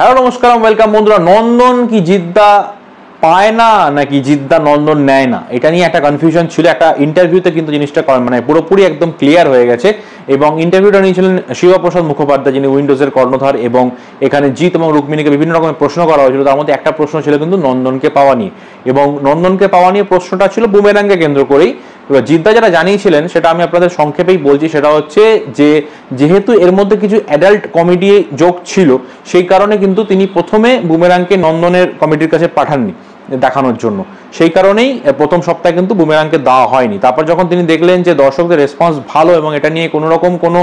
Hello নমস্কার, welcome বন্ধুরা। নন্দন কি জিদ্দা পায় না নাকি জিদ্দা নন্দন নেয় না, এটা নিয়ে একটা কনফিউশন ছিল। একটা ইন্টারভিউতে কিন্তু জিনিসটা মানে পুরোপুরি একদম ক্লিয়ার হয়ে গেছে। এবং ইন্টারভিউটা নিয়েছিলেন শিবপ্রসাদ মুখোপাধ্যায়, যিনি উইন্ডোজের কর্ণধার। এবং এখানে জিৎ এবং রুক্মিণীকে বিভিন্ন রকমের প্রশ্ন করা হয়েছিল। তার মধ্যে একটা প্রশ্ন ছিল কিন্তু নন্দনকে পাওয়া নিয়ে, এবং নন্দনকে পাওয়া নিয়ে প্রশ্নটা ছিল বুমেরাংকে কেন্দ্র করেই। এবার জিদ্দা যেটা জানিয়েছিলেন সেটা আমি আপনাদের সংক্ষেপেই বলছি। সেটা হচ্ছে যে যেহেতু এর মধ্যে কিছু অ্যাডাল্ট কমেডি যোগ ছিল, সেই কারণে কিন্তু তিনি প্রথমে বুমেরাংকে নন্দনের কমিটির কাছে পাঠাননি দেখানোর জন্য। সেই কারণেই প্রথম সপ্তাহে কিন্তু বুমেরাংকে দেওয়া হয়নি। তারপর যখন তিনি দেখলেন যে দর্শকদের রেসপন্স ভালো এবং এটা নিয়ে কোনো রকম কোনো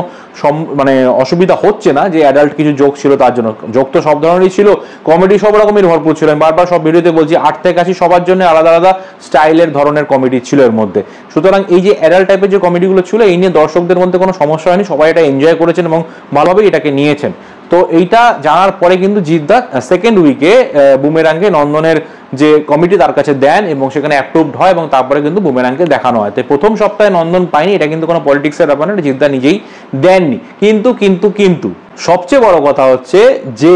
মানে অসুবিধা হচ্ছে না, যে অ্যাডাল্ট কিছু যোগ ছিল তার জন্য। যোগ তো সব ধরনেরই ছিল, কমেডি সব রকমের ভরপুর ছিল। আমি বারবার সব ভিডিওতে বলছি 8 থেকে 80 সবার জন্য আলাদা আলাদা স্টাইলের ধরনের কমেডি ছিল এর মধ্যে। সুতরাং এই যে অ্যাডাল্ট টাইপের যে কমেডিগুলো ছিল, এই নিয়ে দর্শকদের মধ্যে কোনো সমস্যা হয়নি, সবাই এটা এনজয় করেছেন এবং ভালোভাবে এটাকে নিয়েছেন। তো এইটা জানার পরে কিন্তু জিদ্দা সেকেন্ড উইকে বুমেরাংকে নন্দনের যে কমিটি তার কাছে দেন এবং সেখানে অ্যাপ্রুভড হয় এবং তারপরে কিন্তু বুমেরাংকে দেখানো হয়। তো প্রথম সপ্তাহে নন্দন পায়নি, এটা কিন্তু কোনো পলিটিক্সের ব্যাপার না, জিদ্দা নিজেই দেননি। কিন্তু কিন্তু কিন্তু সবচেয়ে বড় কথা হচ্ছে যে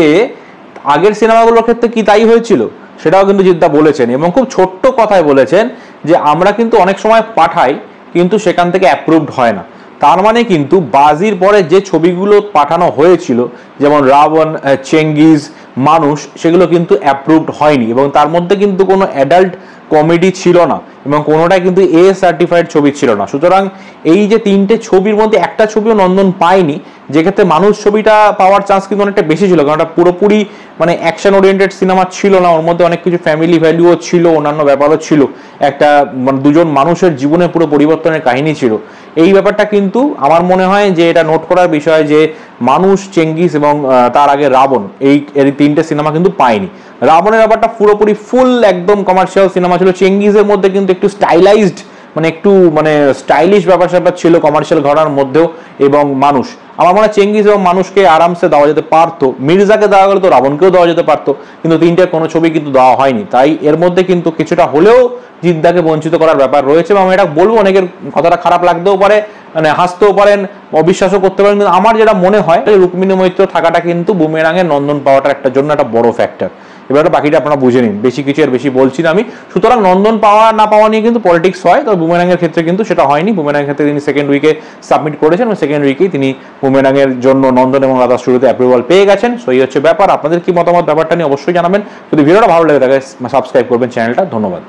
আগের সিনেমাগুলোর ক্ষেত্রে কি তাই হয়েছিল সেটাও কিন্তু জিদ্দা বলেছেন, এবং খুব ছোট্ট কথায় বলেছেন যে আমরা কিন্তু অনেক সময় পাঠাই কিন্তু সেখান থেকে অ্যাপ্রুভড হয় না। তার মানে কিন্তু বাজির পরে যে ছবিগুলো পাঠানো হয়েছিল, যেমন রাবণ, চেঙ্গিজ, মানুষ, সেগুলো কিন্তু অ্যাপ্রুভড হয়নি এবং তার মধ্যে কিন্তু কোনো অ্যাডাল্ট কমেডি ছিল না এবং কোনোটাই কিন্তু এ সার্টিফাইড ছবি ছিল না। সুতরাং এই যে তিনটে ছবির মধ্যে একটা ছবিও নন্দন পায়নি, যেক্ষেত্রে মানুষ ছবিটা পাওয়ার চান্স কিন্তু অনেকটা বেশি ছিল, কারণ ওটা পুরোপুরি মানে অ্যাকশন ওরিয়েন্টেড সিনেমা ছিল না। ওর মধ্যে অনেক কিছু ফ্যামিলি ভ্যালুও ছিল, অন্যান্য ব্যাপারও ছিল, একটা মানে দুজন মানুষের জীবনে পুরো পরিবর্তনের কাহিনী ছিল। এই ব্যাপারটা কিন্তু আমার মনে হয় যে এটা নোট করার বিষয় যে মানুষ, চেঙ্গিস এবং তার আগে রাবণ, এই তিনটে সিনেমা কিন্তু পায়নি। রাবণের ব্যাপারটা পুরোপুরি ফুল একদম কমার্শিয়াল সিনেমা ছিল। চেঙ্গিজের মধ্যে কিন্তু একটু স্টাইলাইজড মানে একটু মানে স্টাইলিশ ব্যাপার স্যাপার ছিল কমার্শিয়াল ঘরানার মধ্যেও। এবং মানুষ, আমার মনে হয় চেঙ্গিজ এবং মানুষকে আরামসে দেওয়া যেতে পারতো, মির্জাকে দেওয়া গেলে তো রাবণকেও দেওয়া যেতে পারতো, কিন্তু তিনটে কোনো ছবি কিন্তু দেওয়া হয়নি। তাই এর মধ্যে কিন্তু কিছুটা হলেও জিদ্দাকে বঞ্চিত করার ব্যাপার রয়েছে। এবং আমি এটা বলবো, অনেকের কথাটা খারাপ লাগতেও পারে, মানে হাসতেও পারেন, অবিশ্বাসও করতে পারেন, কিন্তু আমার যেটা মনে হয় রুক্মিণী মৈত্র থাকাটা কিন্তু বুমেরাংয়ের নন্দন পাওয়াটার একটা জন্য একটা বড় ফ্যাক্টর। এবারে বাকিটা আপনারা বুঝে নিন, বেশি কিছু আর বেশি বলছি না আমি। সুতরাং নন্দন পাওয়া না পাওয়া নিয়ে কিন্তু পলিটিক্স হয়, তবে বুমেরাংয়ের ক্ষেত্রে কিন্তু সেটা হয়নি। বুমেরাংয়ের ক্ষেত্রে তিনি সেকেন্ড উইকে সাবমিট করেছেন এবং সেকেন্ড উইকেই তিনি বুমেরাংয়ের জন্য নন্দন এবং রাধা শুরুতে অ্যাপ্রুভাল পেয়ে গেছেন। সো এই হচ্ছে ব্যাপার। আপনাদের কি মতামত ব্যাপারটা নিয়ে অবশ্যই জানাবেন। যদি ভিডিওটা ভালো লাগে থাকে সাবস্ক্রাইব করবেন চ্যানেলটা। ধন্যবাদ।